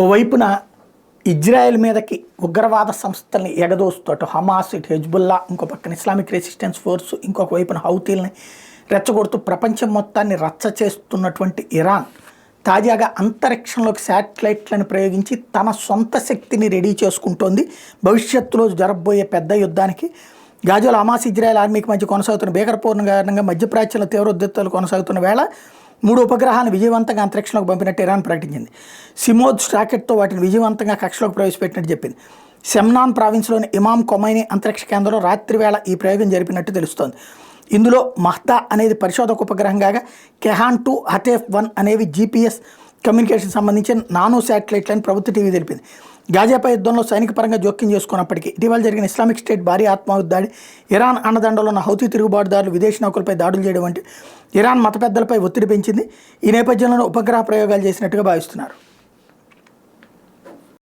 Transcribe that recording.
ఓవైపున Israel మీదకి ఉగ్రవాద సంస్థల్ని ఎగదోస్తూ హమాస్, ఇటు హెజ్బుల్లా, ఇంకో పక్కన ఇస్లామిక్ రెసిస్టెన్స్ ఫోర్స్, ఇంకొక వైపున హౌతీల్ని రెచ్చగొడుతూ ప్రపంచం మొత్తాన్ని రచ్చ చేస్తున్నటువంటి ఇరాన్ తాజాగా అంతరిక్షంలోకి శాటిలైట్లను ప్రయోగించి తన సొంత శక్తిని రెడీ చేసుకుంటోంది. భవిష్యత్తులో జరగబోయే పెద్ద యుద్ధానికి గాజాలో హమాస్, ఇజ్రాయెల్ ఆర్మీకి మధ్య కొనసాగుతున్న భీకరపూర్ణ కారణంగా మధ్యప్రాచ్యంలో తీవ్ర ఉద్రిక్తతలు కొనసాగుతున్న వేళ 3 ఉపగ్రహాలను విజయవంతంగా అంతరిక్షంలోకి పంపినట్టు ఇరాన్ ప్రకటించింది. సిమోజ్ రాకెట్తో వాటిని విజయవంతంగా కక్షలోకి ప్రవేశపెట్టినట్టు చెప్పింది. సెమ్నాన్ ప్రావిన్స్లోని ఇమామ్ కొమైనీ అంతరిక్ష కేంద్రంలో రాత్రి వేళ ఈ ప్రయోగం జరిపినట్టు తెలుస్తోంది. ఇందులో మహ్తా అనేది పరిశోధక ఉపగ్రహం కాగా కెహాన్ 2, హటేఫ్ 1 అనేవి జీపీఎస్ కమ్యూనికేషన్ సంబంధించిన నానో శాటిలైట్లని ప్రభుత్వ టీవీ తెలిపింది. గాజాపై యుద్ధంలో సైనిక పరంగా జోక్యం చేసుకున్నప్పటికీ ఇటీవల జరిగిన ఇస్లామిక్ స్టేట్ భారీ ఆత్మాహుతి దాడి, ఇరాన్ అండదండలో ఉన్న హౌతీ తిరుగుబాటుదారులు విదేశీ నౌకలపై దాడులు చేయడం వంటి ఇరాన్ మత పెద్దలపై ఒత్తిడి పెంచింది. ఈ నేపథ్యంలో ఉపగ్రహ ప్రయోగాలు చేసినట్టుగా భావిస్తున్నారు.